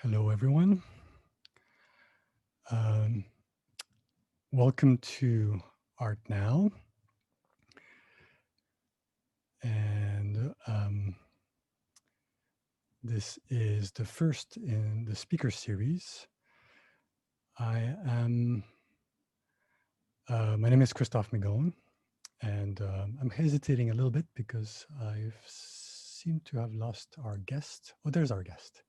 Hello, everyone. Um, Welcome to Art Now. And this is the first in the speaker series. My name is Christophe Migone, and I'm hesitating a little bit because I seem to have lost our guest. Oh, there's our guest.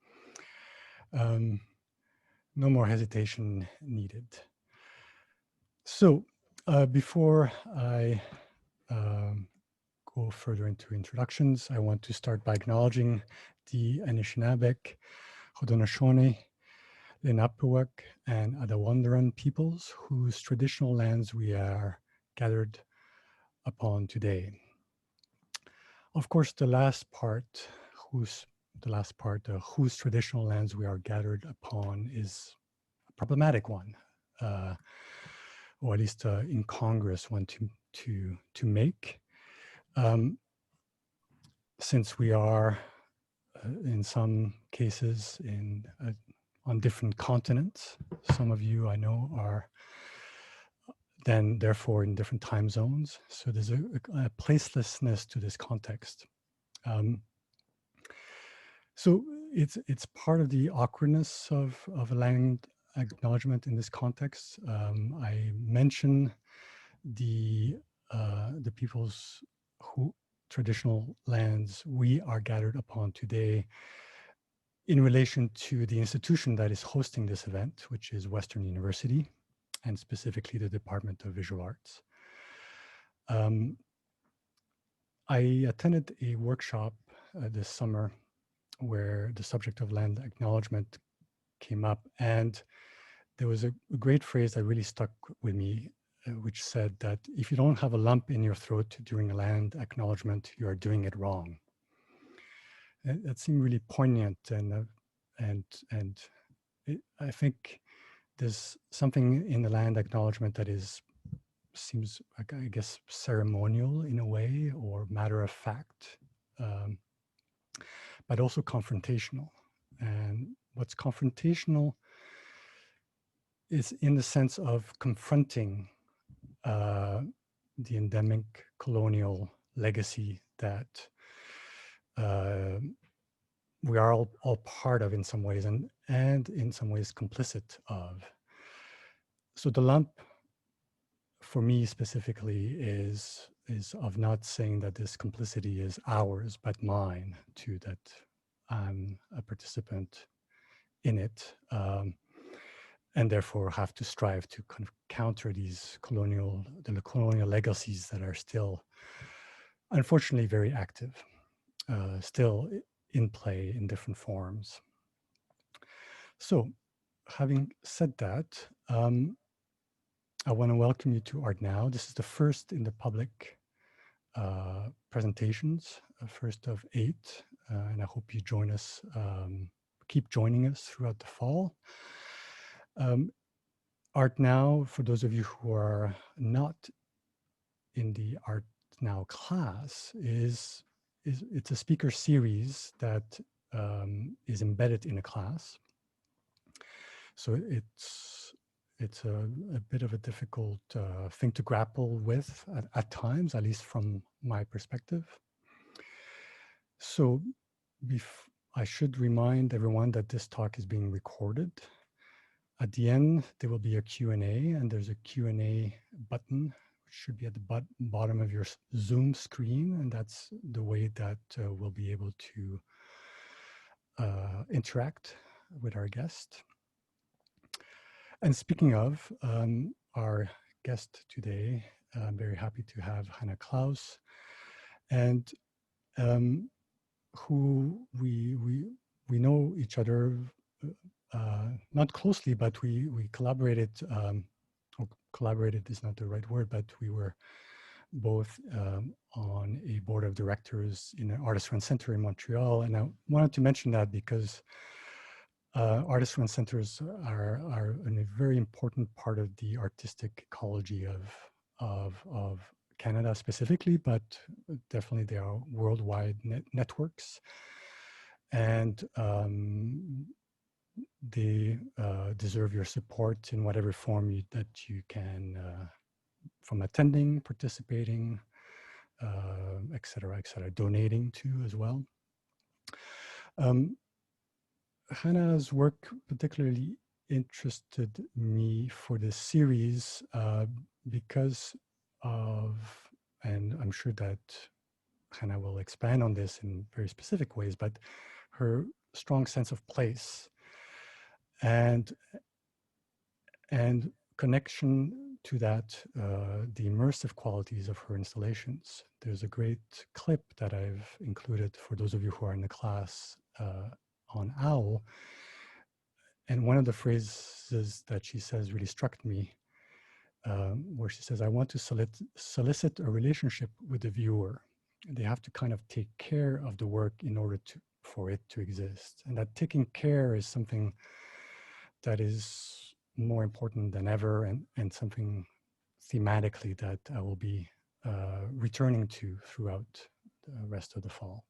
No more hesitation needed. So before I go further into introductions, I want to start by acknowledging the Anishinaabe, Haudenosaunee, Inaabiwin, and Àbadakone peoples whose traditional lands we are gathered upon today. Of course, the last part, whose traditional lands we are gathered upon, is a problematic one, or at least in Congress one to make. Since we are, in some cases, on different continents, some of you I know are then therefore in different time zones. So there's a placelessness to this context. So it's part of the awkwardness of a land acknowledgement in this context. I mention the peoples who traditional lands we are gathered upon today in relation to the institution that is hosting this event, which is Western University, and specifically the Department of Visual Arts. I attended a workshop this summer where the subject of land acknowledgement came up, and there was a great phrase that really stuck with me, which said that if you don't have a lump in your throat during a land acknowledgement, you are doing it wrong. That seemed really poignant, and I think there's something in the land acknowledgement that seems, I guess, ceremonial in a way, or matter of fact, but also confrontational. And what's confrontational is in the sense of confronting the endemic colonial legacy that we are all part of in some ways, and in some ways complicit of. So the lump, for me specifically, is of not saying that this complicity is ours, but mine too, that I'm a participant in it, and therefore have to strive to kind of counter the colonial legacies that are still, unfortunately, very active, still in play in different forms. So, having said that, I want to welcome you to Art Now. This is the first in the public presentations, first of 8, and I hope you join us, keep joining us throughout the fall. Art Now, for those of you who are not in the Art Now class, it's a speaker series that is embedded in a class. So it's a bit of a difficult thing to grapple with at times, at least from my perspective. So I should remind everyone that this talk is being recorded. At the end, there will be a Q&A, and there's a Q&A button, which should be at the bottom of your Zoom screen, and that's the way that we'll be able to interact with our guest. And speaking of our guest today, I'm very happy to have Hannah Claus, and who we know each other not closely, but we collaborated. Or collaborated is not the right word, but we were both on a board of directors in an artist-run center in Montreal, and I wanted to mention that because artist-run centers are a very important part of the artistic ecology of Canada specifically, but definitely they are worldwide networks. And they deserve your support in whatever form that you can, from attending, participating, et cetera, donating to as well. Hannah's work particularly interested me for this series because of, and I'm sure that Hannah will expand on this in very specific ways, but her strong sense of place and connection to that, the immersive qualities of her installations. There's a great clip that I've included for those of you who are in the class on OWL. And one of the phrases that she says really struck me, where she says, I want to solicit a relationship with the viewer. They have to kind of take care of the work in order for it to exist. And that taking care is something that is more important than ever, and something thematically that I will be returning to throughout the rest of the fall.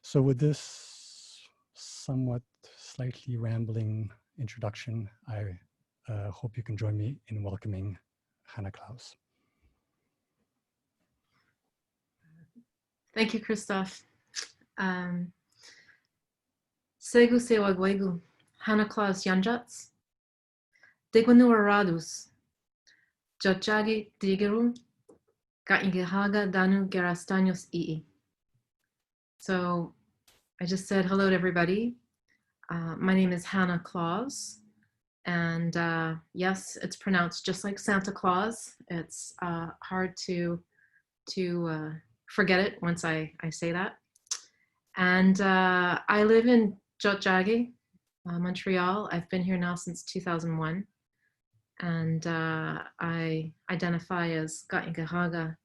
So with this somewhat slightly rambling introduction, I hope you can join me in welcoming Hannah Claus. Thank you, Christophe. Segu sewagwegu, Hannah Claus Yanjats, Degwanu Aradus, Jotjagi Digeru, Kanien'kehá Danu Gerastaños ii. So I just said hello to everybody. My name is Hannah Claus, and yes, it's pronounced just like Santa Claus. It's hard to forget it once I say that. And I live in Tiohtià, Montreal. I've been here now since 2001. And I identify as Kanien'kehá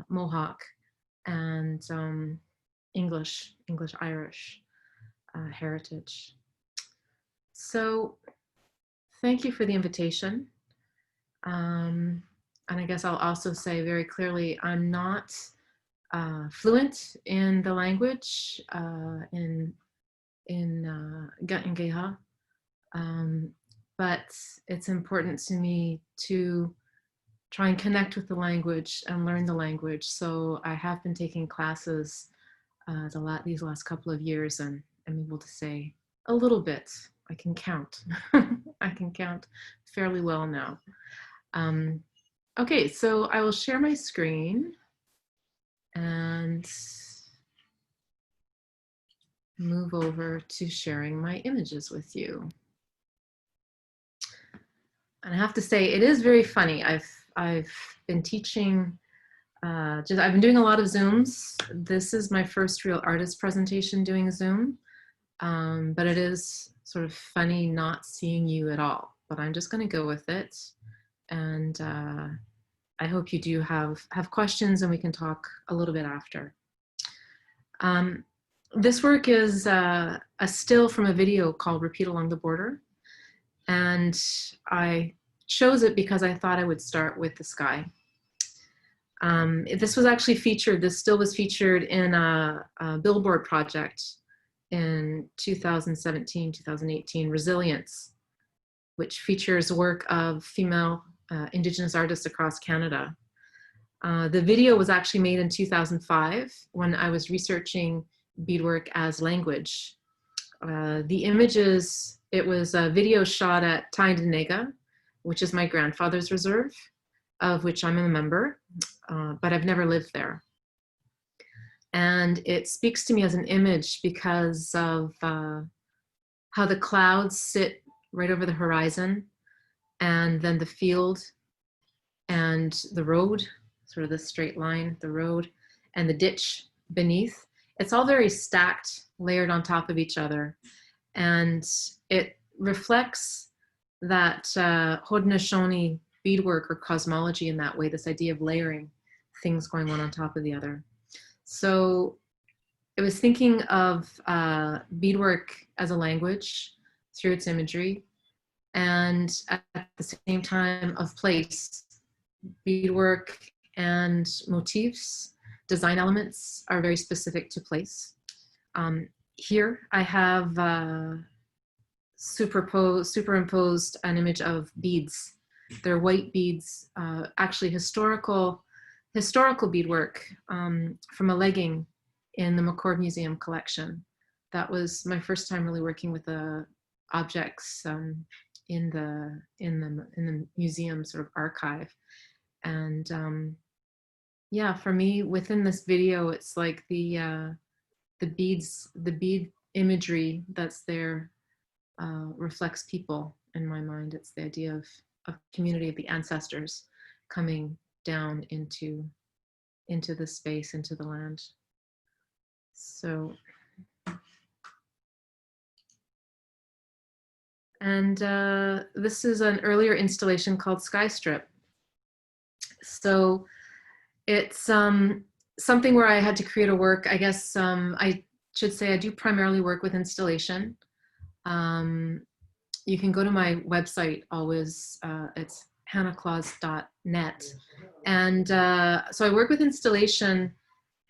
Mohawk and English Irish heritage. So thank you for the invitation. And I guess I'll also say very clearly, I'm not fluent in the language, in Kanien'kehá, but it's important to me to try and connect with the language and learn the language. So I have been taking classes these last couple of years, and I'm able to say a little bit. I can count. I can count fairly well now. Okay, so I will share my screen and move over to sharing my images with you. And I have to say, it is very funny. I've been teaching, I've been doing a lot of Zooms. This is my first real artist presentation doing Zoom, but it is sort of funny not seeing you at all. But I'm just going to go with it, and I hope you do have questions, and we can talk a little bit after. This work is a still from a video called "Repeat Along the Border." And I chose it because I thought I would start with the sky. This was actually featured, this still was featured in a billboard project in 2017, 2018, Resilience, which features work of female Indigenous artists across Canada. The video was actually made in 2005 when I was researching beadwork as language. The images, it was a video shot at Tyendinaga, which is my grandfather's reserve, of which I'm a member, but I've never lived there. And it speaks to me as an image because of how the clouds sit right over the horizon, and then the field and the road, sort of the straight line, the road, and the ditch beneath. It's all very stacked, layered on top of each other. And it reflects that Haudenosaunee beadwork or cosmology in that way, this idea of layering things going one on top of the other. So I was thinking of beadwork as a language through its imagery, and at the same time of place. Beadwork and motifs, design elements are very specific to place. Here I have superimposed an image of beads. They're white beads, actually historical beadwork from a legging in the McCord Museum collection. That was my first time really working with the objects in the museum sort of archive. And yeah, for me, within this video, it's like the bead imagery that's there reflects people in my mind. It's the idea of community, of the ancestors coming down into the space, into the land. So, and this is an earlier installation called Sky Strip. So it's something where I had to create a work. I guess I should say I do primarily work with installation. You can go to my website always. It's hannahclaus.net. And so I work with installation,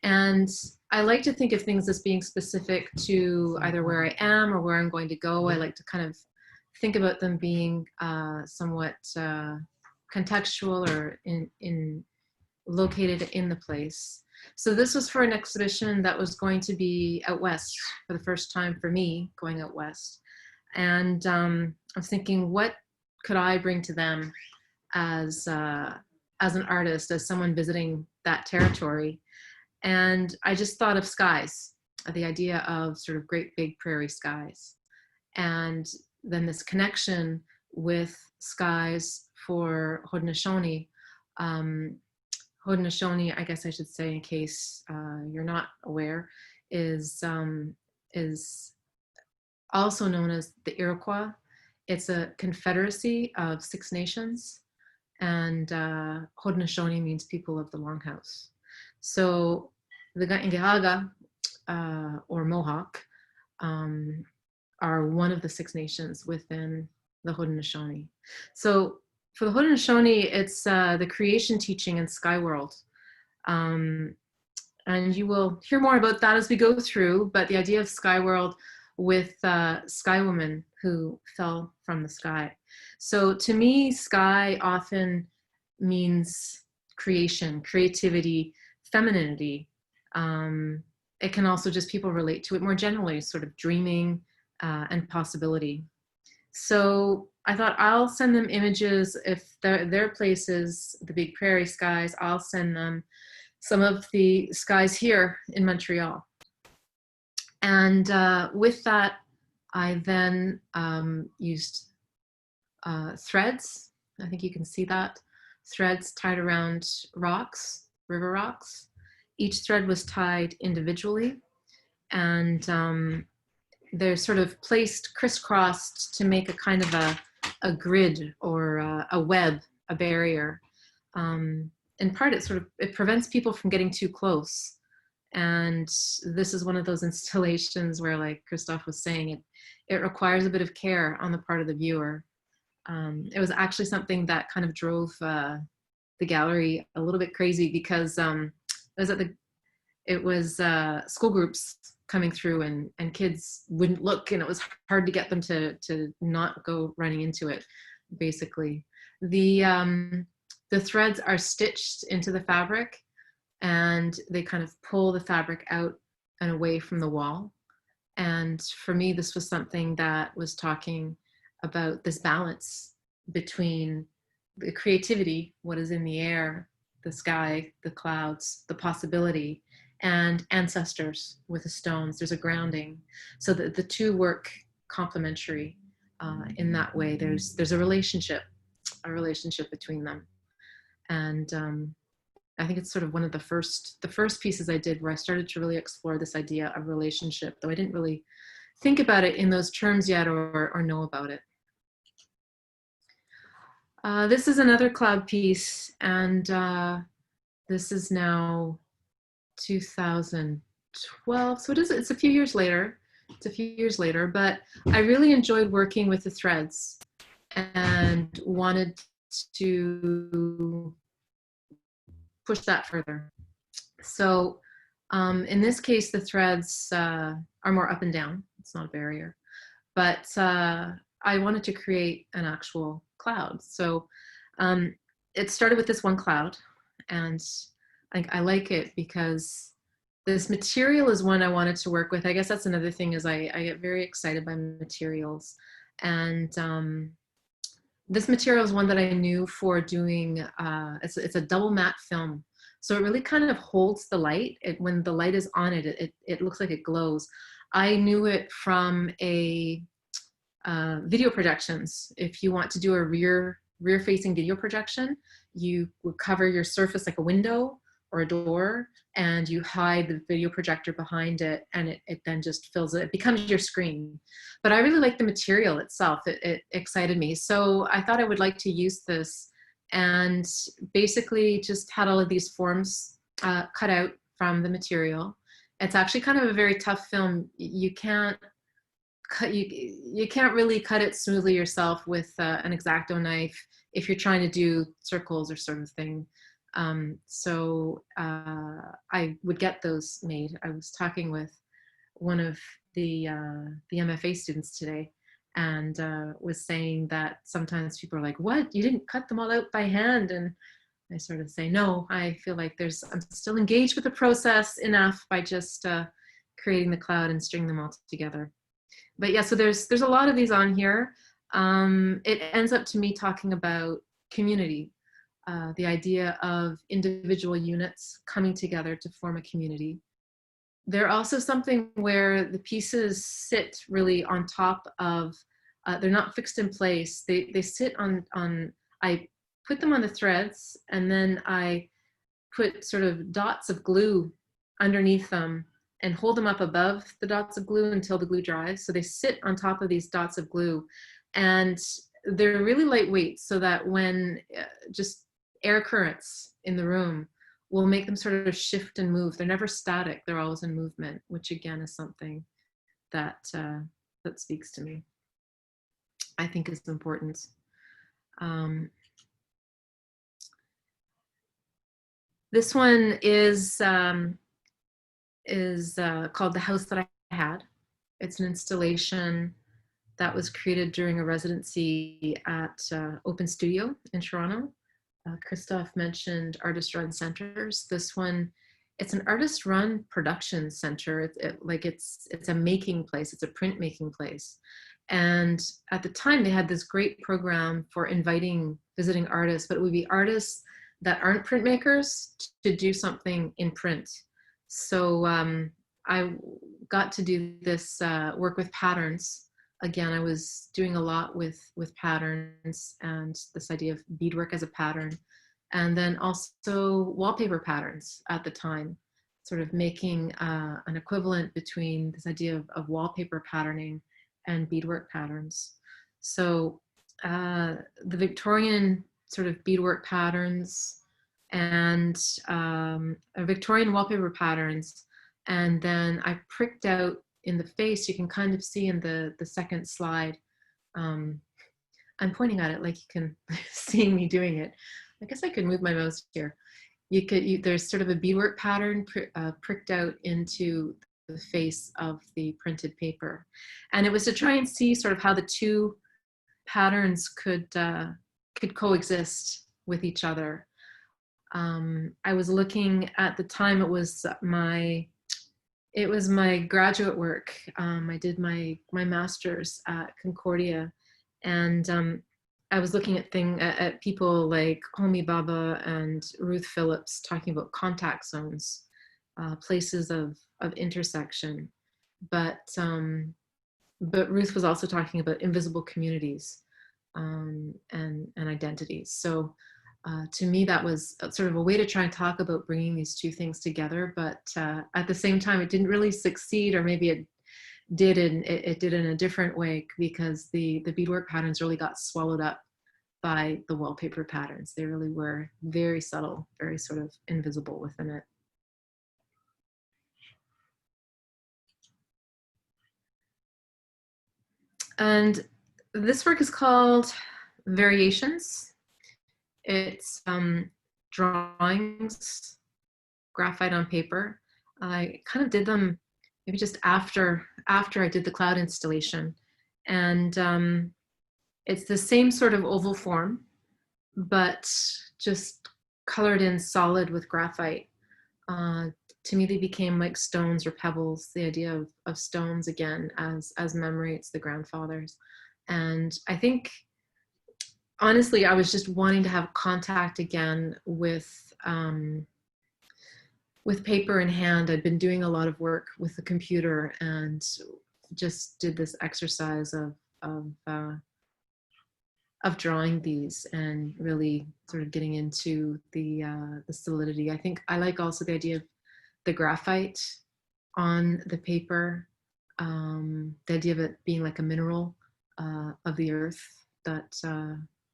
and I like to think of things as being specific to either where I am or where I'm going to go. I like to kind of think about them being somewhat contextual or located in the place. So this was for an exhibition that was going to be out west for the first time for me, going out west. And I was thinking, what could I bring to them as an artist, as someone visiting that territory? And I just thought of skies, the idea of sort of great big prairie skies. And then this connection with skies for Haudenosaunee. Haudenosaunee, I guess I should say, in case you're not aware, is also known as the Iroquois. It's a confederacy of 6 nations, and Haudenosaunee means people of the Longhouse. So the Kanien'kehá, or Mohawk, are one of the 6 nations within the Haudenosaunee. So for the Haudenosaunee, it's the creation teaching in Sky World. And you will hear more about that as we go through, but the idea of Sky World with sky women who fell from the sky. So to me, sky often means creation, creativity, femininity. It can also just, people relate to it more generally, sort of dreaming and possibility. So I thought I'll send them images. If their places, the big prairie skies, I'll send them some of the skies here in Montreal. And with that, I then used threads. I think you can see that. Threads tied around rocks, river rocks. Each thread was tied individually, and they're sort of placed crisscrossed to make a kind of a grid or a web, a barrier. In part, it prevents people from getting too close. And this is one of those installations where, like Christophe was saying, it requires a bit of care on the part of the viewer. It was actually something that kind of drove the gallery a little bit crazy, because it was school groups coming through, and kids wouldn't look, and it was hard to get them to not go running into it, basically. The threads are stitched into the fabric, and they kind of pull the fabric out and away from the wall. And for me, this was something that was talking about this balance between the creativity, what is in the air, the sky, the clouds, the possibility, and ancestors with the stones. There's a grounding, so that the two work complementary in that way. There's a relationship between them. And I think it's sort of one of the first pieces I did where I started to really explore this idea of relationship, though I didn't really think about it in those terms yet, or know about it. This is another cloud piece, and this is now 2012, so it's a few years later. But I really enjoyed working with the threads and wanted to push that further. So in this case, the threads are more up and down. It's not a barrier. but I wanted to create an actual cloud. So it started with this one cloud, and I like it because this material is one I wanted to work with. I guess that's another thing, is I get very excited by materials. And this material is one that I knew for doing, it's a double matte film. So it really kind of holds the light. When the light is on it, it looks like it glows. I knew it from a video projections. If you want to do a rear facing video projection, you would cover your surface like a window or a door, and you hide the video projector behind it, and it then just fills it. It becomes your screen. But I really like the material itself. It excited me. So I thought I would like to use this, and basically just had all of these forms cut out from the material. It's actually kind of a very tough film. You can't really cut it smoothly yourself with an X-Acto knife if you're trying to do circles or sort of thing. So I would get those made. I was talking with one of the MFA students today, and was saying that sometimes people are like, "What? You didn't cut them all out by hand?" And I sort of say, "No, I feel like I'm still engaged with the process enough by just creating the cloud and stringing them all together." But yeah, so there's a lot of these on here. It ends up to me talking about community. The idea of individual units coming together to form a community. They're also something where the pieces sit really on top of, they're not fixed in place. They sit on, I put them on the threads, and then I put sort of dots of glue underneath them and hold them up above the dots of glue until the glue dries. So they sit on top of these dots of glue, and they're really lightweight, so that when just air currents in the room will make them sort of shift and move. They're never static, they're always in movement, which again is something that that speaks to me. I think is important. This one is called The House That I Had. It's an installation that was created during a residency at Open Studio in Toronto. Christophe mentioned artist-run centers. This one, it's an artist-run production center. It's a making place. It's a print making place. And at the time, they had this great program for inviting visiting artists, but it would be artists that aren't printmakers to do something in print. So I got to do this work with patterns. Again, I was doing a lot with patterns and this idea of beadwork as a pattern, and then also wallpaper patterns at the time, sort of making an equivalent between this idea of wallpaper patterning and beadwork patterns. So the Victorian sort of beadwork patterns and Victorian wallpaper patterns, and then I pricked out in the face. You can kind of see in the second slide, I'm pointing at it like you can see me doing it. I guess I could move my mouse here. There's sort of a beadwork pattern pricked out into the face of the printed paper. And it was to try and see sort of how the two patterns could coexist with each other. I was looking at the time, it was my graduate work. I did my master's at Concordia, and I was looking at people like Homi Bhabha and Ruth Phillips talking about contact zones, places of intersection. But Ruth was also talking about invisible communities and identities. So to me, that was sort of a way to try and talk about bringing these two things together. But at the same time, it didn't really succeed, or maybe it did in a different way, because the beadwork patterns really got swallowed up by the wallpaper patterns. They really were very subtle, very sort of invisible within it. And this work is called Variations. It's drawings, graphite on paper. I kind of did them maybe just after I did the cloud installation. And it's the same sort of oval form, but just colored in solid with graphite. To me, they became like stones or pebbles, the idea of stones again as memory. It's the grandfathers. And I think, honestly, I was just wanting to have contact again with paper in hand. I'd been doing a lot of work with the computer and just did this exercise of drawing these and really sort of getting into the solidity. I think I like also the idea of the graphite on the paper, the idea of it being like a mineral of the earth that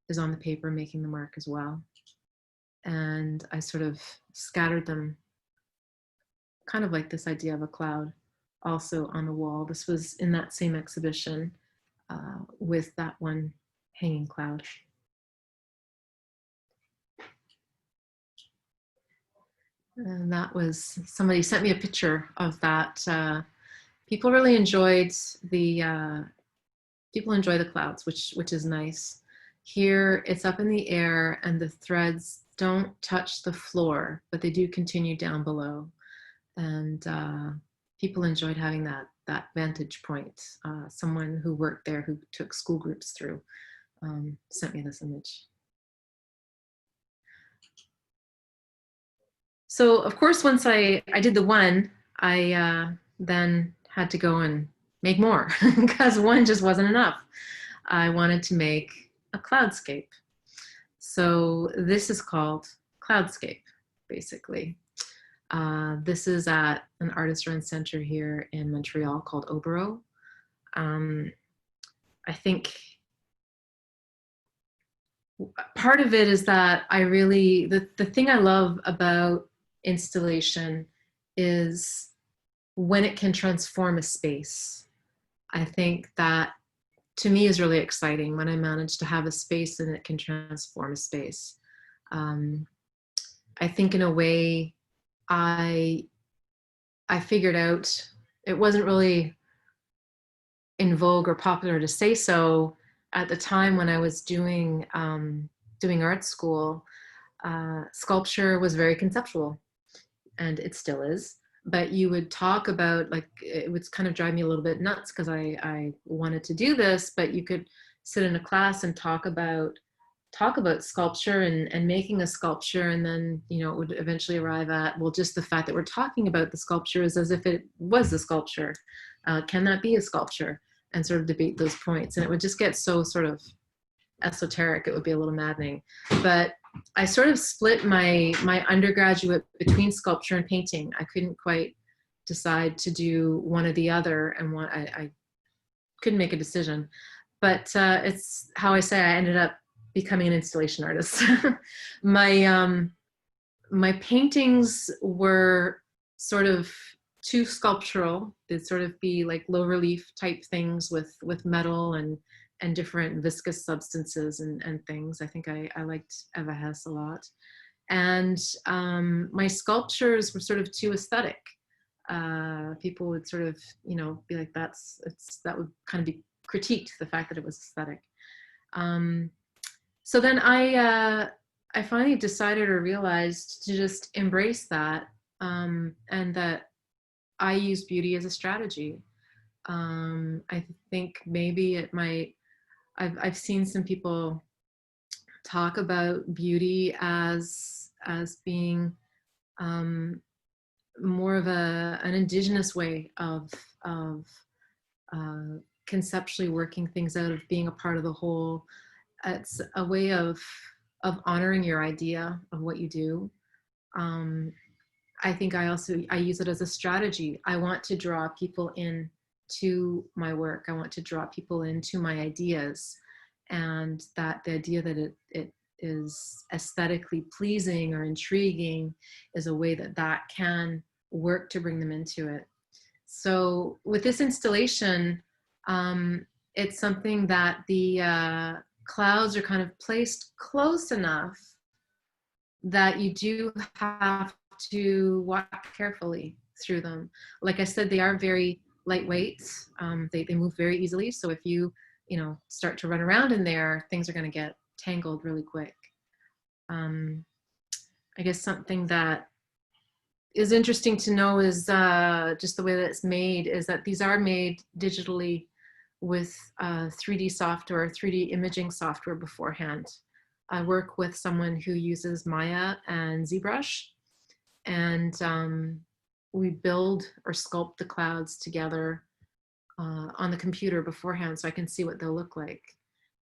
is on the paper, making the mark as well. And I sort of scattered them, kind of like this idea of a cloud, also on the wall. This was in that same exhibition with that one hanging cloud. And that was, somebody sent me a picture of that. People really enjoyed people enjoy the clouds, which is nice. Here it's up in the air and the threads don't touch the floor, but they do continue down below. And people enjoyed having that vantage point. Someone who worked there, who took school groups through, sent me this image. So of course, once I did the one, I then had to go and make more because one just wasn't enough. I wanted to make a cloudscape. So this is called Cloudscape, basically. This is at an artist-run center here in Montreal called Obero. I think part of it is that I really, the thing I love about installation is when it can transform a space. I think that to me is really exciting when I manage to have a space and it can transform a space. I think in a way I figured out, it wasn't really in vogue or popular to say so at the time when I was doing art school. Sculpture was very conceptual, and it still is. But you would talk about, like, it would kind of drive me a little bit nuts because I wanted to do this, but you could sit in a class and talk about sculpture and making a sculpture, and then, you know, it would eventually arrive at, well, just the fact that we're talking about the sculpture is as if it was a sculpture. Can that be a sculpture? And sort of debate those points. And it would just get so sort of esoteric, it would be a little maddening. But I sort of split my undergraduate between sculpture and painting. I couldn't quite decide to do one or the other, and I couldn't make a decision. But it's how I say I ended up becoming an installation artist. My paintings were sort of too sculptural. They'd sort of be like low relief type things with metal and different viscous substances and things. I think I liked Eva Hesse a lot. And my sculptures were sort of too aesthetic. People would sort of, you know, be like, that would kind of be critiqued, the fact that it was aesthetic. So then I finally decided or realized to just embrace that, and that I use beauty as a strategy. I think maybe it might, I've seen some people talk about beauty as being more of an Indigenous way of conceptually working things out, of being a part of the whole. It's a way of honoring your idea of what you do. I think I use it as a strategy. I want to draw people in to my work. I want to draw people into my ideas, and that the idea that it is aesthetically pleasing or intriguing is a way that can work to bring them into it. So with this installation, it's something that the clouds are kind of placed close enough that you do have to walk carefully through them. Like I said, they are very lightweight. They move very easily. So if you start to run around in there, things are going to get tangled really quick. I guess something that is interesting to know is just the way that it's made, is that these are made digitally with 3D software, 3D imaging software beforehand. I work with someone who uses Maya and ZBrush, and we build or sculpt the clouds together on the computer beforehand so I can see what they'll look like.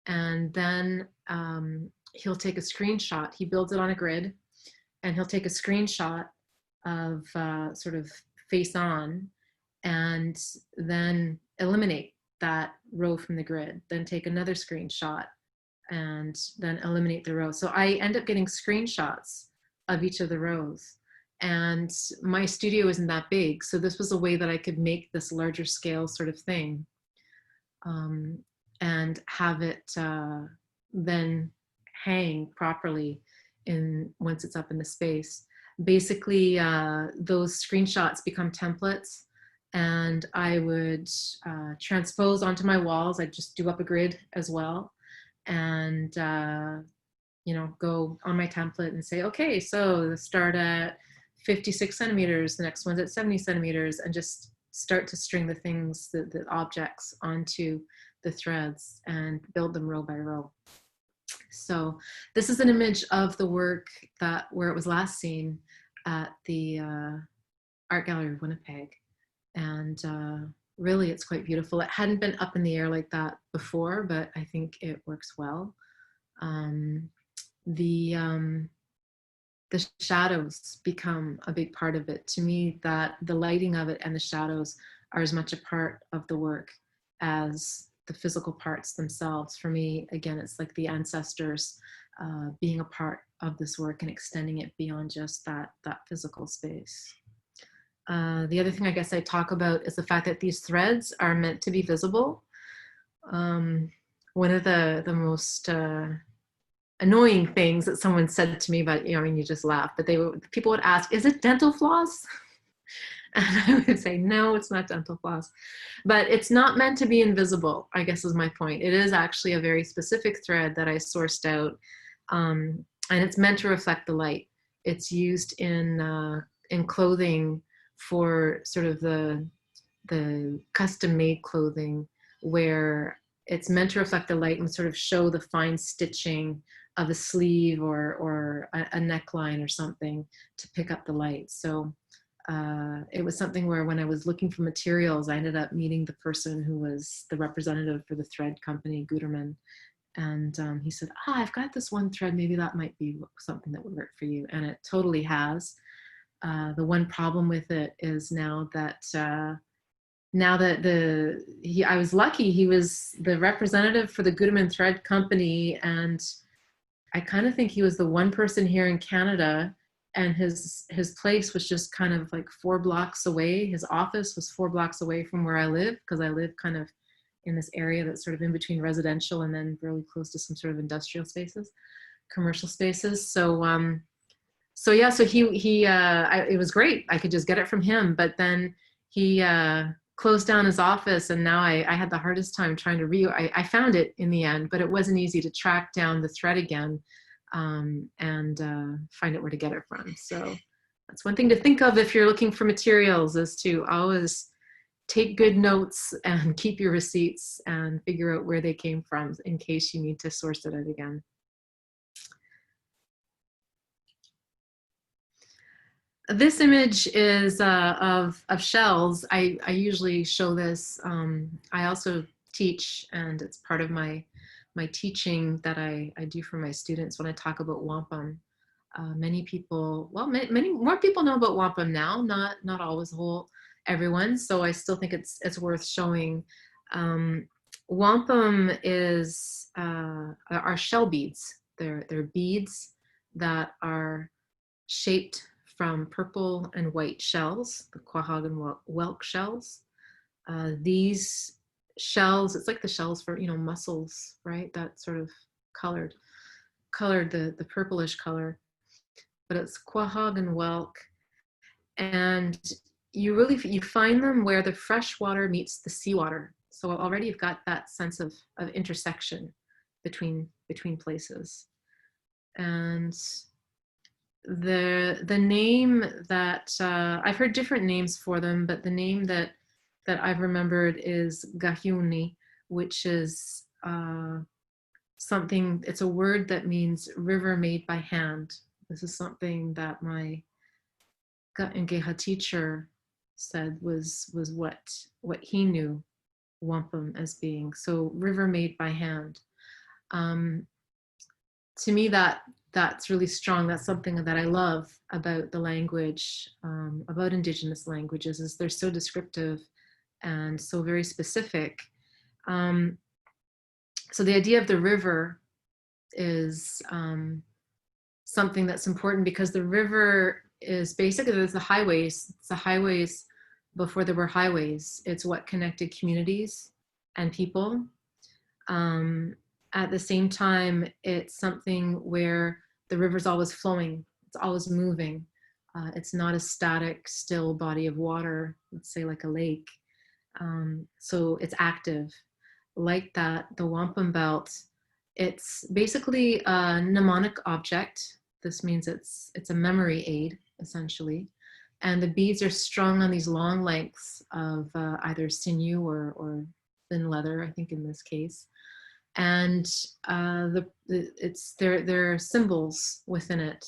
And then he'll take a screenshot. He builds it on a grid, and he'll take a screenshot of sort of face on, and then eliminate that row from the grid, then take another screenshot and then eliminate the row. So I end up getting screenshots of each of the rows. And my studio isn't that big, so this was a way that I could make this larger scale sort of thing, and have it then hang properly once it's up in the space. Basically, those screenshots become templates, and I would transpose onto my walls. I'd just do up a grid as well, and go on my template and say, okay, so start at 56 centimeters, the next one's at 70 centimeters, and just start to string the things, the objects onto the threads and build them row by row. So this is an image of the work where it was last seen at the Art Gallery of Winnipeg. And really it's quite beautiful. It hadn't been up in the air like that before, but I think it works well. The shadows become a big part of it. To me, that the lighting of it and the shadows are as much a part of the work as the physical parts themselves. For me, again, it's like the ancestors being a part of this work and extending it beyond just that physical space. The other thing I guess I talk about is the fact that these threads are meant to be visible. One of the most annoying things that someone said to me, but you just laugh, but people would ask, is it dental floss? And I would say, no, it's not dental floss. But it's not meant to be invisible, I guess is my point. It is actually a very specific thread that I sourced out, and it's meant to reflect the light. It's used in clothing for sort of the custom-made clothing, where it's meant to reflect the light and sort of show the fine stitching of a sleeve or a neckline or something to pick up the light. So it was something where when I was looking for materials, I ended up meeting the person who was the representative for the thread company, Guterman. And he said, I've got this one thread, maybe that might be something that would work for you. And it totally has. The one problem with it is now that I was lucky, he was the representative for the Guterman thread company, and I kind of think he was the one person here in Canada, and his place was just kind of like 4 blocks away. His office was 4 blocks away from where I live, because I live kind of in this area that's sort of in between residential and then really close to some sort of industrial spaces, commercial spaces. So it was great. I could just get it from him, but then he closed down his office, and now I had the hardest time trying to I found it in the end, but it wasn't easy to track down the thread again and find out where to get it from. So that's one thing to think of if you're looking for materials, is to always take good notes and keep your receipts and figure out where they came from in case you need to source it out again. This image is of shells. I usually show this. I also teach, and it's part of my teaching that I do for my students when I talk about wampum. Many people, well, many more people know about wampum now, not always everyone. So I still think it's worth showing. Wampum are shell beads. They're beads that are shaped from purple and white shells, the quahog and whelk shells. These shells, it's like the shells for mussels, right? That sort of colored the purplish color, but it's quahog and whelk. And you find them where the fresh water meets the seawater. So already you've got that sense of intersection between places. And the name that I've heard different names for them, but the name that I've remembered is Gahuni, which is something, it's a word that means river made by hand. This is something that my Kanien'kehá teacher said was what he knew wampum as being. So river made by hand. To me, that's really strong. That's something that I love about the language, about Indigenous languages, is they're so descriptive and so very specific. So the idea of the river is something that's important, because the river is basically, there's the highways. It's the highways before there were highways. It's what connected communities and people. At the same time, it's something where the river's always flowing. It's always moving. It's not a static, still body of water, let's say like a lake. So it's active. Like that, the Wampum Belt, it's basically a mnemonic object. This means it's a memory aid, essentially. And the beads are strung on these long lengths of either sinew or thin leather, I think in this case. And there are symbols within it.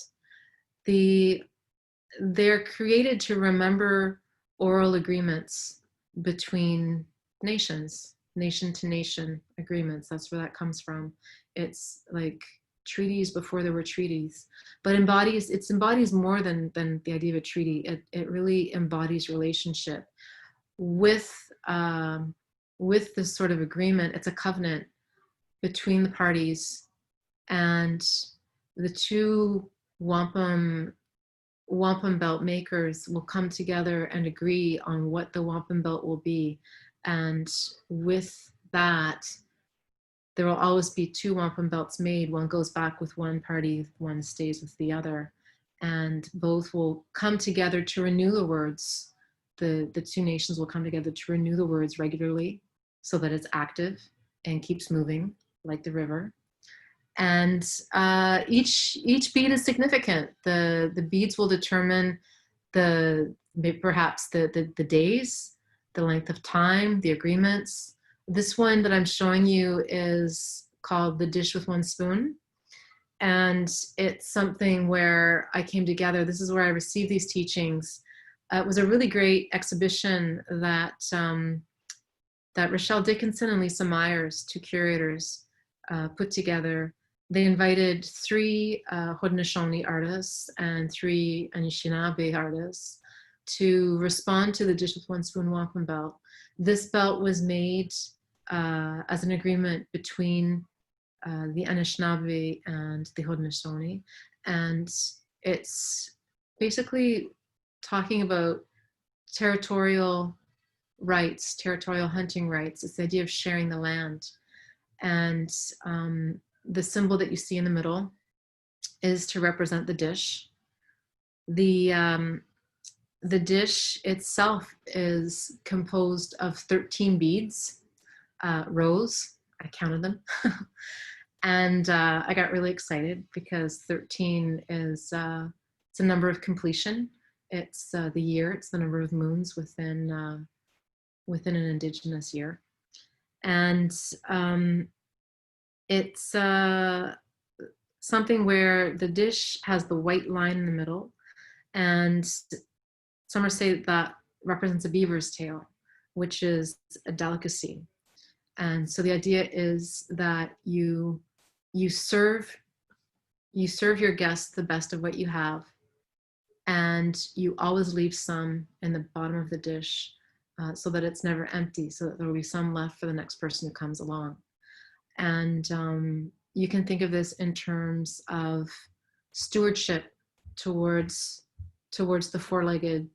They're created to remember oral agreements between nations, nation to nation agreements. That's where that comes from. It's like treaties before there were treaties, but it embodies more than the idea of a treaty. It really embodies relationship with this sort of agreement. It's a covenant between the parties, and the two Wampum Belt makers will come together and agree on what the Wampum Belt will be. And with that, there will always be two Wampum Belts made. One goes back with one party, one stays with the other. And both will come together to renew the words. The two nations will come together to renew the words regularly so that it's active and keeps moving like the river. And each bead is significant. The beads will determine perhaps the days, the length of time, the agreements. This one that I'm showing you is called The Dish with One Spoon. And it's something where I came together. This is where I received these teachings. It was a really great exhibition that Rochelle Dickinson and Lisa Myers, two curators, put together. They invited 3 Haudenosaunee artists and 3 Anishinaabe artists to respond to the Dish with One Spoon Wampum Belt. This belt was made as an agreement between the Anishinaabe and the Haudenosaunee, and it's basically talking about territorial rights, territorial hunting rights. It's the idea of sharing the land. And the symbol that you see in the middle is to represent the dish. The dish itself is composed of 13 beads, rows. I counted them. And I got really excited because 13 is it's a number of completion. It's the year, it's the number of moons within an Indigenous year. And it's something where the dish has the white line in the middle, and some say that represents a beaver's tail, which is a delicacy. And so the idea is that you serve your guests the best of what you have, and you always leave some in the bottom of the dish so that it's never empty, so that there will be some left for the next person who comes along. And you can think of this in terms of stewardship towards the four-legged,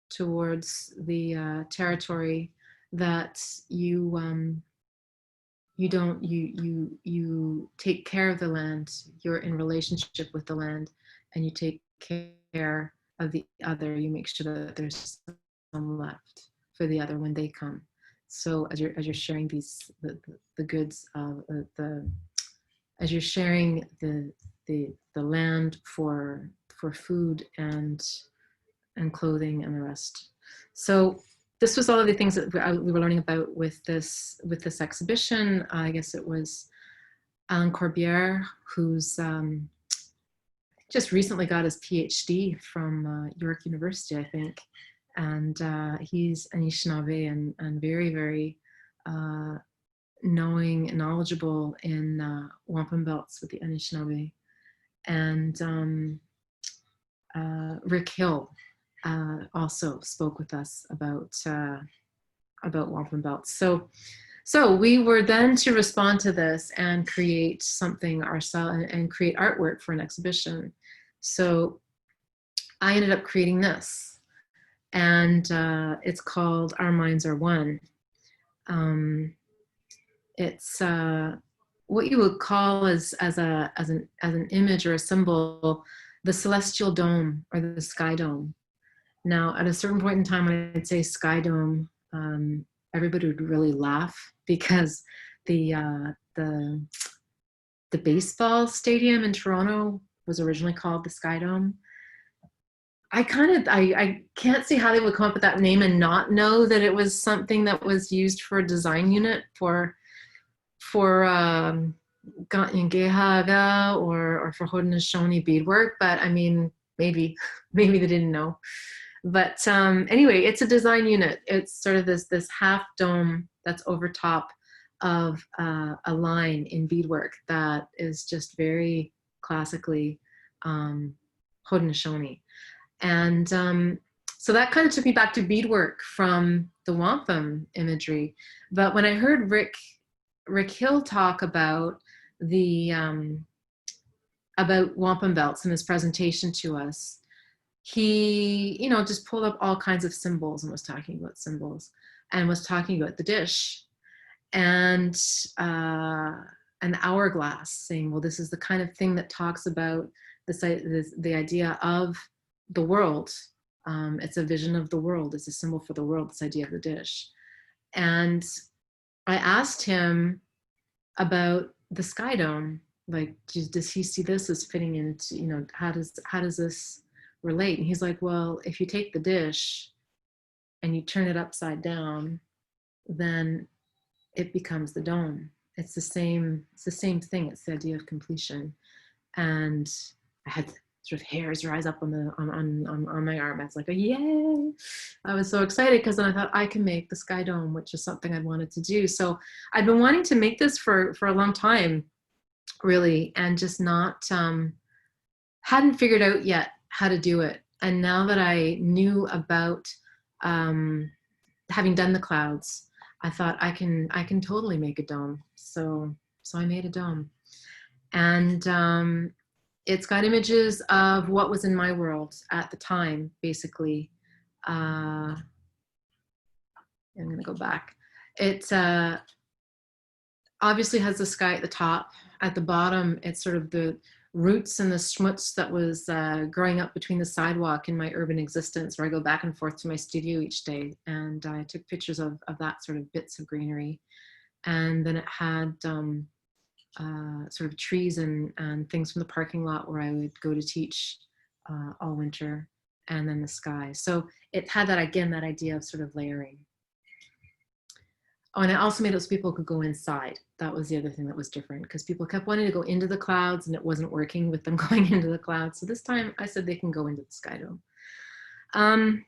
towards the territory that you take care of the land. You're in relationship with the land, and you take care of the other. You make sure that there's some left for the other when they come. So as you're sharing the goods, as you're sharing the land for food and clothing and the rest. So this was all of the things that we were learning about with this exhibition. I guess it was Alain Corbière, who's just recently got his PhD from York University, I think. And he's Anishinaabe and very, very knowing and knowledgeable in Wampum Belts with the Anishinaabe. And Rick Hill also spoke with us about Wampum Belts. So we were then to respond to this and create something ourselves and create artwork for an exhibition. So I ended up creating this, and it's called Our Minds Are One. It's what you would call as an image or a symbol, the celestial dome or the sky dome. Now, at a certain point in time, when I'd say sky dome, everybody would really laugh, because the baseball stadium in Toronto was originally called the Sky Dome. I can't see how they would come up with that name and not know that it was something that was used for a design unit for Kanien'kehá or for Haudenosaunee beadwork. But I mean, maybe they didn't know. But anyway, it's a design unit. It's sort of this half dome that's over top of a line in beadwork that is just very classically Haudenosaunee. And so that kind of took me back to beadwork from the wampum imagery. But when I heard Rick Hill talk about about wampum belts in his presentation to us, he, just pulled up all kinds of symbols and was talking about symbols and was talking about the dish and an hourglass, saying, well, this is the kind of thing that talks about the idea of the world. It's a vision of the world. It's a symbol for the world, this idea of the dish. And I asked him about the sky dome. Like, does he see this as fitting into, how does this relate? And he's like, well, if you take the dish and you turn it upside down, then it becomes the dome. It's the same thing. It's the idea of completion. And I had sort of hairs rise up on my arm. I was like, oh, yay! I was so excited, because then I thought I can make the sky dome, which is something I'd wanted to do. So I'd been wanting to make this for a long time, really, and just not hadn't figured out yet how to do it. And now that I knew about having done the clouds, I thought I can totally make a dome. So I made a dome, and it's got images of what was in my world at the time, basically. I'm gonna go back. It obviously has the sky at the top. At the bottom, it's sort of the roots and the schmutz that was growing up between the sidewalk in my urban existence, where I go back and forth to my studio each day. And I took pictures of that sort of bits of greenery. And then it had sort of trees and things from the parking lot where I would go to teach all winter, and then the sky. So it had that, again, that idea of sort of layering. Oh, and I also made it so people could go inside. That was the other thing that was different, because people kept wanting to go into the clouds and it wasn't working with them going into the clouds. So this time I said they can go into the sky dome. I'm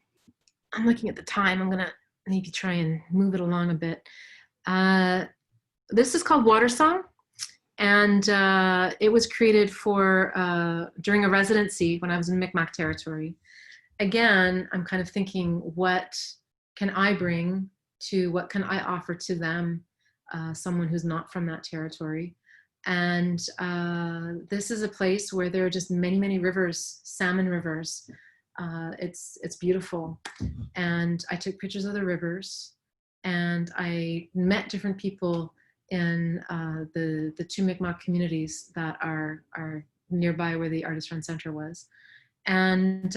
looking at the time. I'm gonna maybe try and move it along a bit. This is called Watersong, and it was created for during a residency when I was in Mi'kmaq territory. Again, I'm kind of thinking, what can I bring to, what can I offer to them, someone who's not from that territory. And this is a place where there are just many, many rivers, salmon rivers. It's beautiful. And I took pictures of the rivers, and I met different people in the two Mi'kmaq communities that are nearby where the Artist Run Center was. And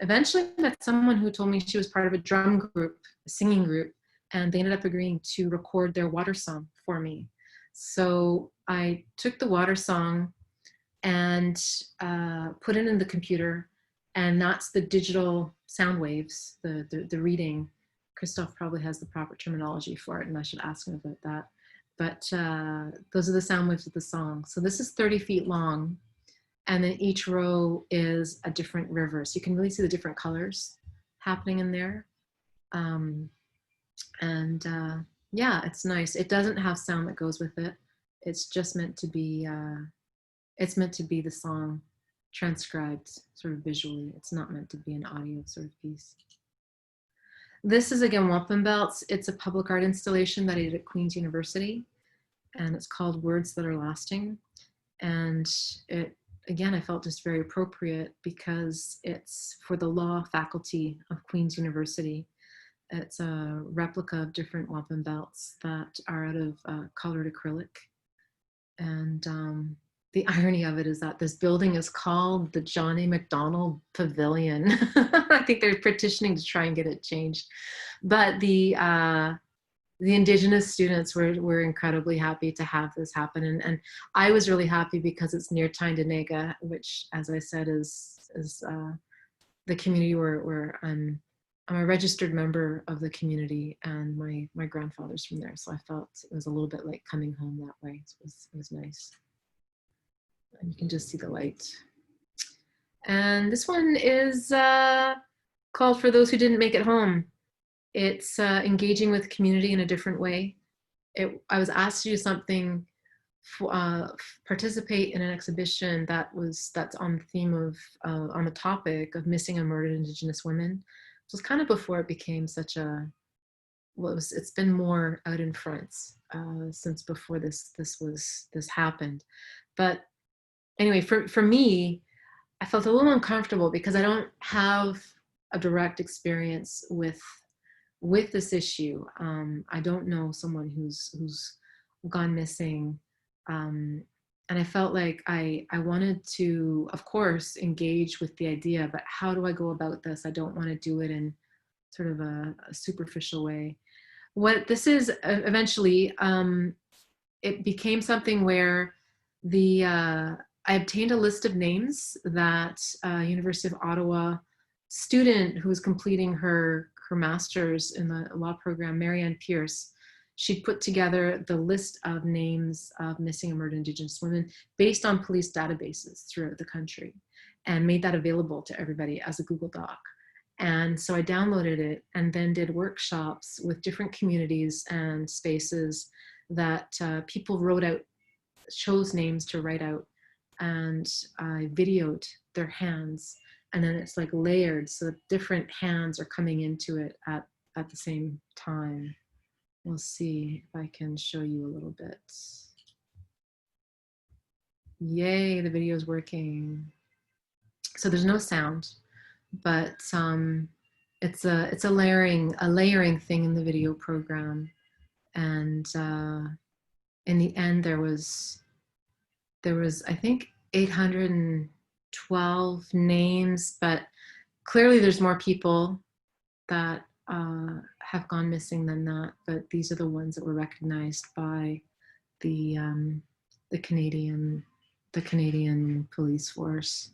eventually met someone who told me she was part of a drum group, a singing group, and they ended up agreeing to record their Watersong for me. So I took the Watersong and put it in the computer, and that's the digital sound waves, the reading. Christophe probably has the proper terminology for it, and I should ask him about that. But those are the sound waves of the song. So this is 30 feet long, and then each row is a different river. So you can really see the different colors happening in there. Yeah, it's nice. It doesn't have sound that goes with it. It's just meant to be, it's meant to be the song transcribed sort of visually. It's not meant to be an audio sort of piece. This is again Wampum Belt. It's a public art installation that I did at Queen's University, and it's called Words That Are Lasting. And it, again, I felt just very appropriate because it's for the law faculty of Queen's University. It's a replica of different wampum belts that are out of colored acrylic. And the irony of it is that this building is called the John A. Macdonald Pavilion. I think they're petitioning to try and get it changed. But the Indigenous students were incredibly happy to have this happen. And I was really happy because it's near Tyendinaga, which, as I said, is the community where I'm a registered member of the community, and my grandfather's from there. So I felt it was a little bit like coming home that way. It was nice. And you can just see the light. And this one is called For Those Who Didn't Make It Home. It's engaging with community in a different way. I was asked to do something, participate in an exhibition that's on the theme of, on the topic of missing and murdered Indigenous women. So it's kind of before it became such a, well, it's been more out in front since before this happened. But anyway, for me, I felt a little uncomfortable because I don't have a direct experience with this issue. I don't know someone who's gone missing. And I felt like I wanted to, of course, engage with the idea, but how do I go about this? I don't want to do it in sort of a superficial way. What this is eventually, it became something where I obtained a list of names that University of Ottawa student who was completing her master's in the law program, Marianne Pierce, she put together the list of names of missing and murdered Indigenous women based on police databases throughout the country, and made that available to everybody as a Google Doc. And so I downloaded it and then did workshops with different communities and spaces that people wrote out, chose names to write out, and I videoed their hands. And then it's like layered, so different hands are coming into it at the same time. We'll see if I can show you a little bit. Yay, the video is working. So there's no sound, but it's a layering thing in the video program. And in the end, there was I think 812 names, but clearly there's more people that have gone missing than that, but these are the ones that were recognized by the Canadian police force.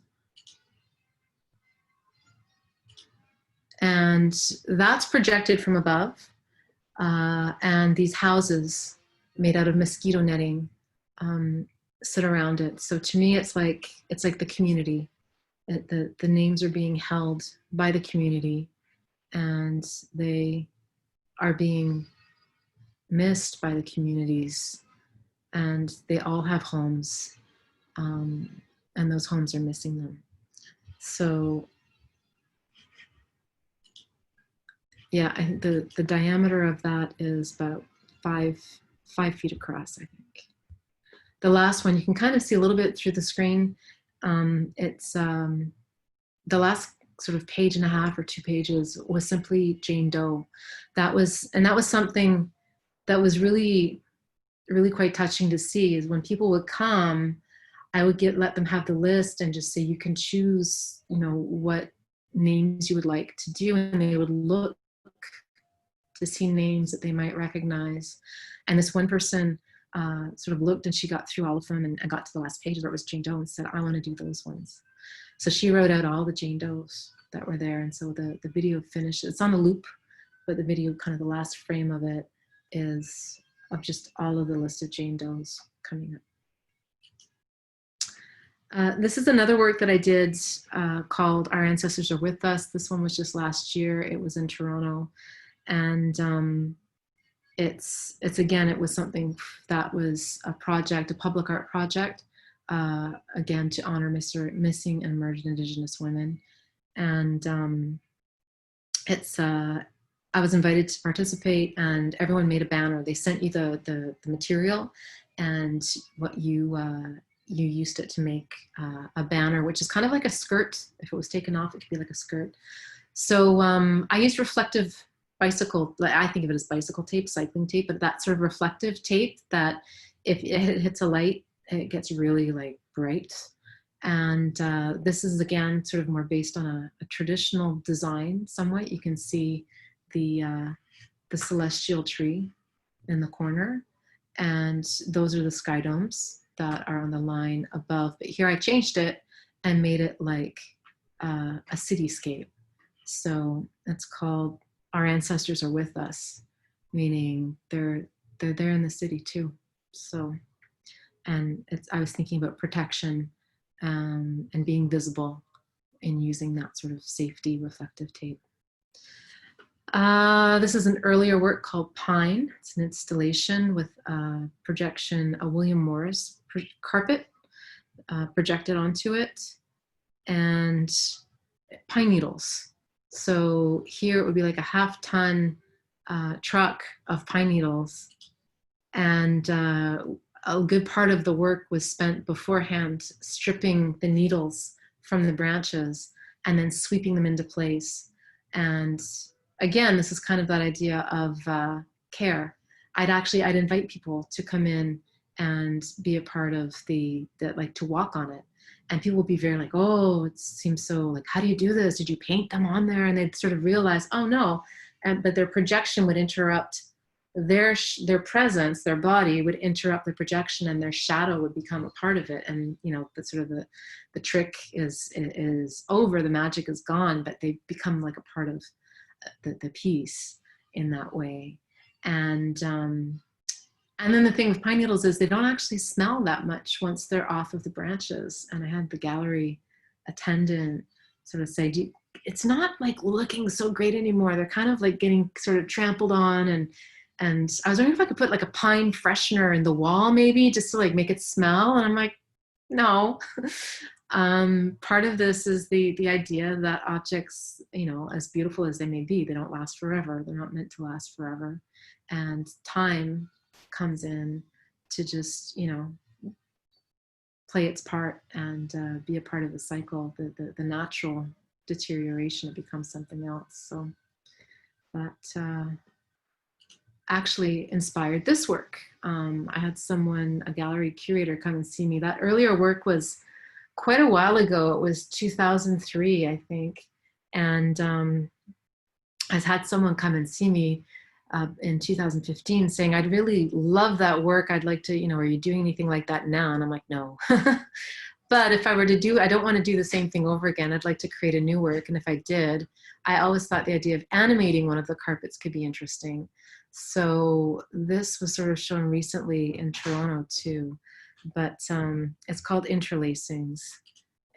And that's projected from above, and these houses made out of mosquito netting sit around it. So to me, it's like the community. The names are being held by the community, and they are being missed by the communities, and they all have homes, and those homes are missing them. So yeah, I think the diameter of that is about 5 feet across, I think. The last one, you can kind of see a little bit through the screen. It's the last sort of page and a half or 2 pages was simply Jane Doe. That was something that was really, really quite touching to see, is when people would come, I would let them have the list and just say, you can choose, what names you would like to do. And they would look to see names that they might recognize. And this one person sort of looked, and she got through all of them and got to the last page where it was Jane Doe and said, I want to do those ones. So she wrote out all the Jane Does that were there. And so the video finished, it's on a loop, but the video, kind of the last frame of it, is of just all of the list of Jane Does coming up. This is another work that I did called Our Ancestors Are With Us. This one was just last year. It was in Toronto. And it's again, it was something that was a project, a public art project, again, to honor missing and murdered Indigenous women. And I was invited to participate, and everyone made a banner. They sent you the material, and what you used it to make a banner, which is kind of like a skirt. If it was taken off, it could be like a skirt. So I used reflective bicycle, I think of it as bicycle tape, cycling tape, but that sort of reflective tape that if it hits a light, it gets really like bright. And this is again sort of more based on a traditional design somewhat. You can see the celestial tree in the corner, and those are the sky domes that are on the line above. But here I changed it and made it like a cityscape. So it's called Our Ancestors Are With Us, meaning they're there in the city too. So, and I was thinking about protection and being visible in using that sort of safety reflective tape. This is an earlier work called Pine. It's an installation with projection, a William Morris carpet projected onto it, and pine needles. So here it would be like a half-ton truck of pine needles, and a good part of the work was spent beforehand stripping the needles from the branches and then sweeping them into place. And again, this is kind of that idea of care. I'd invite people to come in and be a part of like to walk on it. And people would be very like, oh, it seems so like, how do you do this? Did you paint them on there? And they'd sort of realize, oh no, but their projection would interrupt their presence, their body would interrupt the projection, and their shadow would become a part of it. And you know, the sort of the trick is over, the magic is gone, but they become like a part of the piece in that way. And then the thing with pine needles is they don't actually smell that much once they're off of the branches. And I had the gallery attendant sort of say, it's not like looking so great anymore. They're kind of like getting sort of trampled on. And I was wondering if I could put like a pine freshener in the wall maybe just to like make it smell. And I'm like, no. Part of this is the idea that objects, you know, as beautiful as they may be, they don't last forever. They're not meant to last forever. And time comes in to just, you know, play its part and be a part of the cycle, the natural deterioration. It becomes something else. So that actually inspired this work. I had someone, a gallery curator, come and see me. That earlier work was quite a while ago. It was 2003, I think. And I had someone come and see me in 2015 saying, I'd really love that work. I'd like to, you know, are you doing anything like that now? And I'm like, no. But if I were to do, I don't want to do the same thing over again. I'd like to create a new work. And if I did, I always thought the idea of animating one of the carpets could be interesting. So this was sort of shown recently in Toronto too, but it's called Interlacings.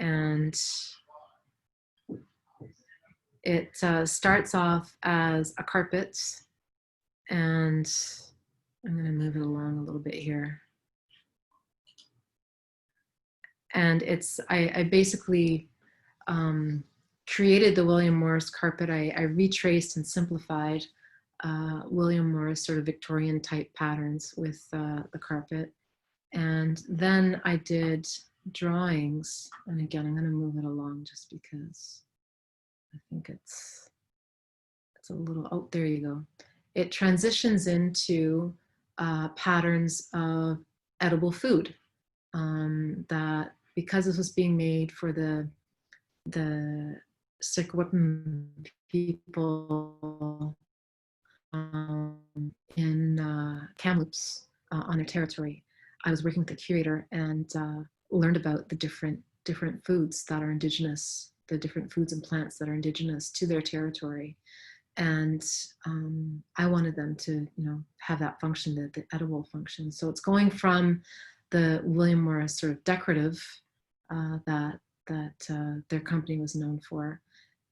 And it starts off as a carpet, and I'm going to move it along a little bit here. And it's, I basically created the William Morris carpet. I retraced and simplified William Morris sort of Victorian type patterns with the carpet. And then I did drawings. And again, I'm going to move it along just because I think it's a little, oh, there you go. It transitions into patterns of edible food that, because this was being made for the Wampum people in Kamloops on their territory. I was working with the curator and learned about the different foods that are Indigenous, the different foods and plants that are Indigenous to their territory. And I wanted them to, have that function, the edible function. So it's going from the William Morris sort of decorative that their company was known for,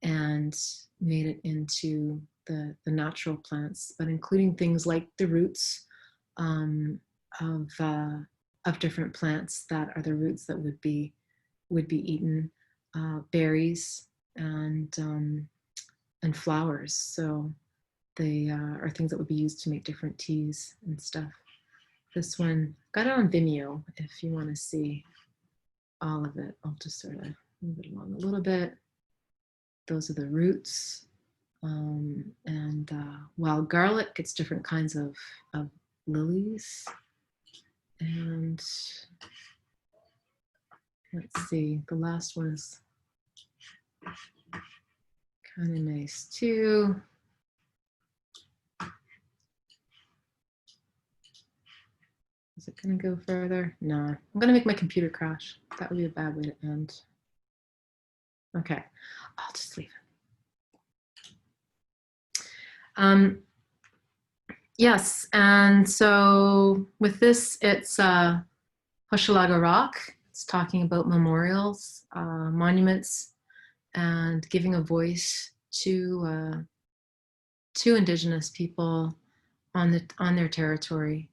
and made it into the natural plants, but including things like the roots of different plants that are the roots that would be eaten, berries and flowers. So they are things that would be used to make different teas and stuff. This one, got it on Vimeo if you want to see all of it. I'll just sort of move it along a little bit. Those are the roots. And wild garlic, it's different kinds of lilies. And let's see, the last one is kind of nice too. Is it gonna go further? No, I'm gonna make my computer crash. That would be a bad way to end. Okay, I'll just leave it. Yes, and so with this, it's Hochelaga Rock. It's talking about memorials, monuments, and giving a voice to Indigenous people on their territory,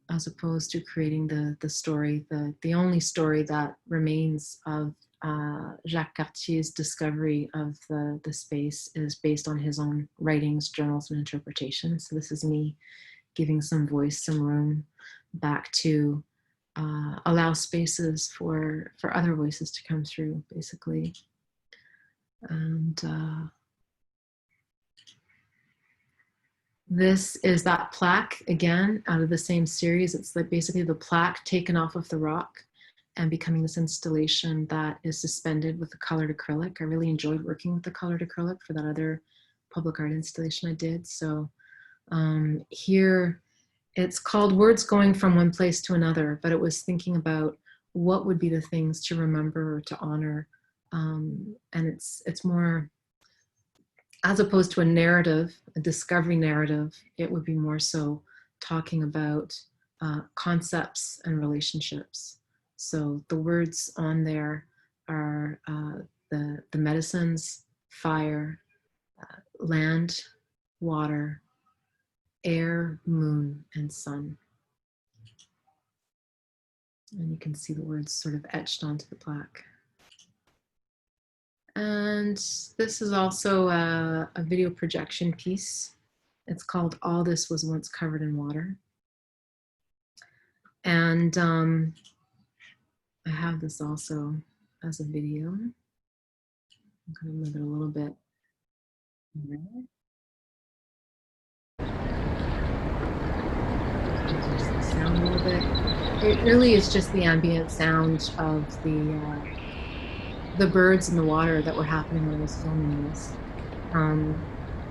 as opposed to creating the story, the only story that remains of Jacques Cartier's discovery of the space is based on his own writings, journals, and interpretations. So this is me giving some voice, some room back to allow spaces for other voices to come through, basically. And this is that plaque, again, out of the same series. It's like basically the plaque taken off of the rock and becoming this installation that is suspended with the colored acrylic. I really enjoyed working with the colored acrylic for that other public art installation I did. So here it's called Words Going from One Place to Another, but it was thinking about what would be the things to remember or to honor. And it's more, as opposed to a narrative, a discovery narrative, it would be more so talking about concepts and relationships. So the words on there are the medicines, fire, land, water, air, moon, and sun. And you can see the words sort of etched onto the plaque. And this is also a video projection piece. It's called All This Was Once Covered in Water. And I have this also as a video. I'm gonna move it a little bit. Reduce the sound a little bit. It really is just the ambient sound of the birds in the water that were happening when I was filming this.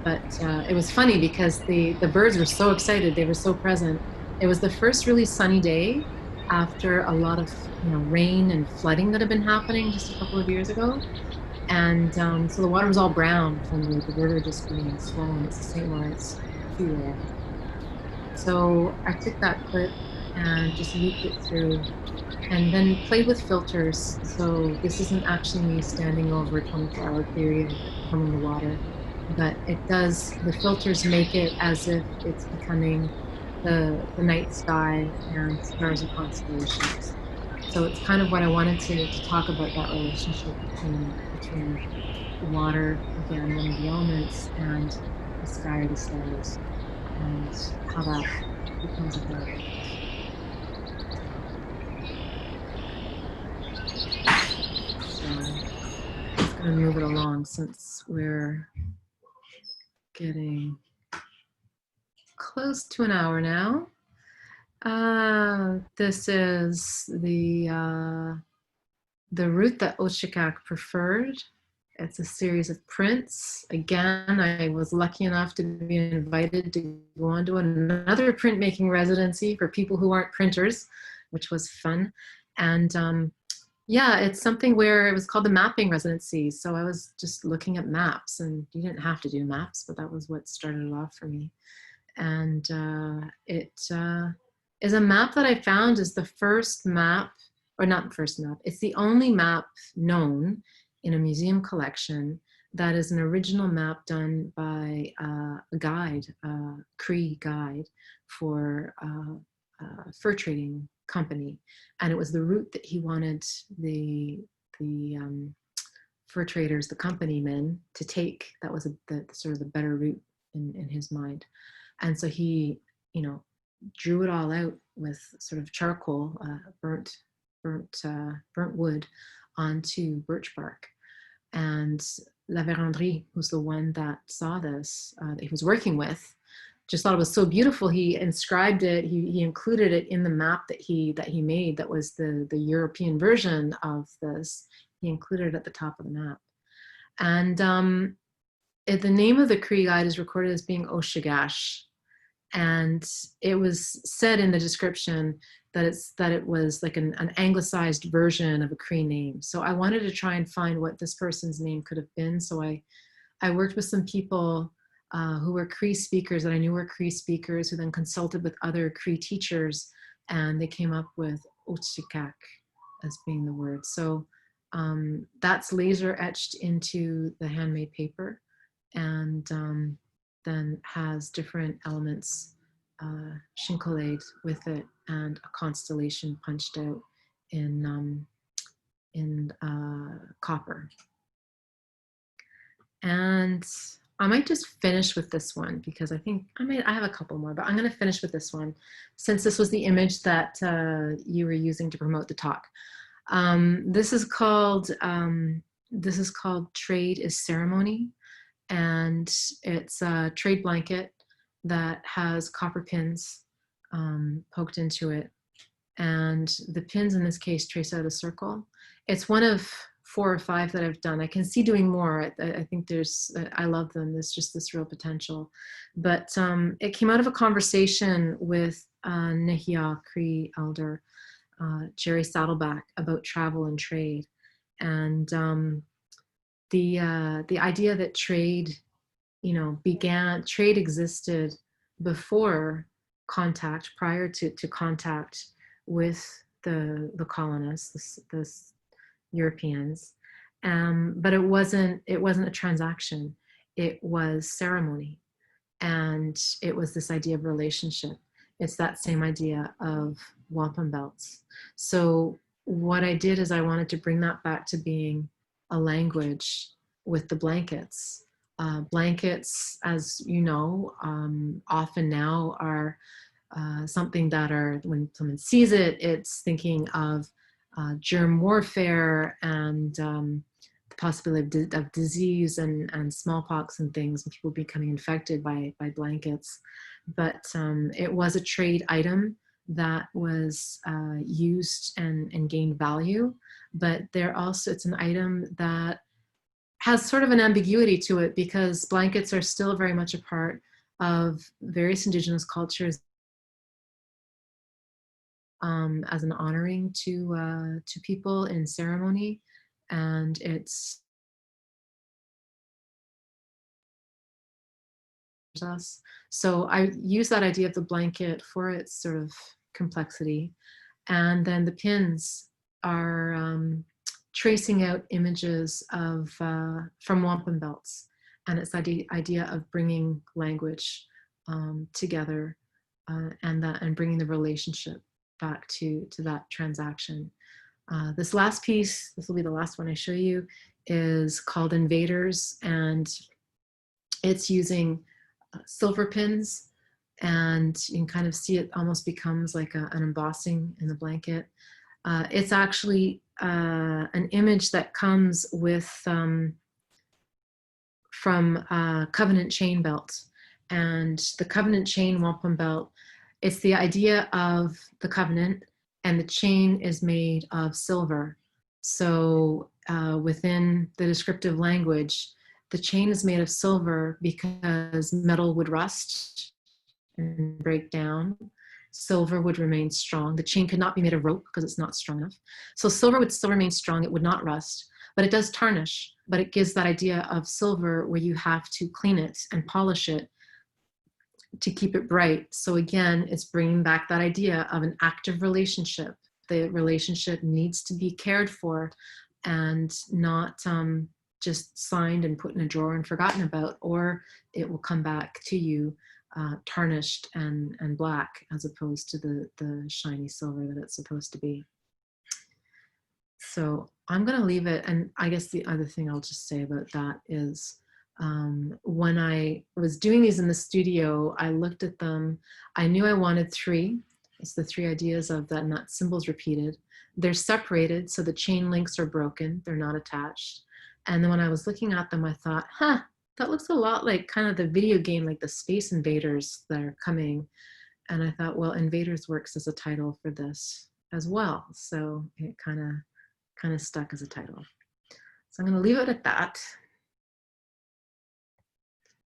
But it was funny because the birds were so excited, they were so present. It was the first really sunny day after a lot of rain and flooding that had been happening just a couple of years ago. And so the water was all brown from the river just being swollen. It's the St. Lawrence Seaway. So I took that clip and just looped it through and then played with filters. So this isn't actually me standing over a 24-hour period filming the water, but it does, the filters make it as if it's becoming the night sky and stars and constellations. So it's kind of what I wanted to talk about, that relationship between the water, again, one of the elements, and the sky or the stars, and how that becomes a blur. So I'm just gonna move it along since we're getting close to an hour now. This is the route that Ochakak preferred. it's a series of prints. Again, I was lucky enough to be invited to go on to another printmaking residency for people who aren't printers, which was fun. And yeah, it's something where it was called the Mapping Residency. So I was just looking at maps, and you didn't have to do maps, but that was what started it off for me. And it is a map that I found is the first map, or not the first map, it's the only map known in a museum collection that is an original map done by a guide, a Cree guide for a fur trading company. And it was the route that he wanted the fur traders, the company men, to take. That was the sort of the better route in his mind. And so he, you know, drew it all out with sort of charcoal, burnt wood onto birch bark. And La Vérendrye, who's the one that saw this, that he was working with, just thought it was so beautiful. He inscribed it. He included it in the map that he made. That was the European version of this. He included it at the top of the map. And the name of the Cree guide is recorded as being Oshagash. And it was said in the description that it was like an anglicized version of a Cree name. So I wanted to try and find what this person's name could have been. So I worked with some people who were Cree speakers that I knew were Cree speakers, who then consulted with other Cree teachers, and they came up with Otsikak as being the word. So that's laser etched into the handmade paper, and then has different elements chincolled with it, and a constellation punched out in copper. And I might just finish with this one, because I think I have a couple more, but I'm going to finish with this one, since this was the image that you were using to promote the talk. This is called Trade is Ceremony. And it's a trade blanket that has copper pins poked into it. And the pins in this case trace out a circle. It's one of 4 or 5 that I've done. I can see doing more. I think I love them. There's just this real potential. But it came out of a conversation with Nehiyah Cree elder, Jerry Saddleback, about travel and trade. And the idea that trade, trade existed before contact, prior to contact with the colonists, the Europeans, but it wasn't a transaction. It was ceremony, and it was this idea of relationship. It's that same idea of wampum belts. So what I did is I wanted to bring that back to being a language with the blankets. Blankets, as you know, often now are something that when someone sees it, it's thinking of germ warfare and the possibility of disease and smallpox and things, and people becoming infected by blankets. But it was a trade item that was used and gained value. But it's an item that has sort of an ambiguity to it, because blankets are still very much a part of various Indigenous cultures as an honoring to people in ceremony. And it's us. So I use that idea of the blanket for its sort of complexity. And then the pins are tracing out images of from wampum belts. And it's the idea of bringing language together and bringing the relationship back to that transaction. This last piece, this will be the last one I show you, is called Invaders, and it's using silver pins, and you can kind of see it almost becomes like an embossing in the blanket. It's actually an image that comes with from Covenant chain belt, and the Covenant chain wampum belt. It's the idea of the covenant, and the chain is made of silver. So within the descriptive language, the chain is made of silver because metal would rust and break down. Silver would remain strong. The chain could not be made of rope because it's not strong enough. So silver would still remain strong. It would not rust, but it does tarnish. But it gives that idea of silver where you have to clean it and polish it to keep it bright. So again, it's bringing back that idea of an active relationship. The relationship needs to be cared for and not just signed and put in a drawer and forgotten about, or it will come back to you tarnished and black as opposed to the shiny silver that it's supposed to be. So I'm going to leave it. And I guess the other thing I'll just say about that is when I was doing these in the studio, I looked at them. I knew I wanted 3. It's the 3 ideas of that, and that symbols repeated. They're separated, so the chain links are broken. They're not attached. And then when I was looking at them, I thought, that looks a lot like kind of the video game, like the Space Invaders that are coming. And I thought, well, Invaders works as a title for this as well. So it kind of stuck as a title. So I'm going to leave it at that.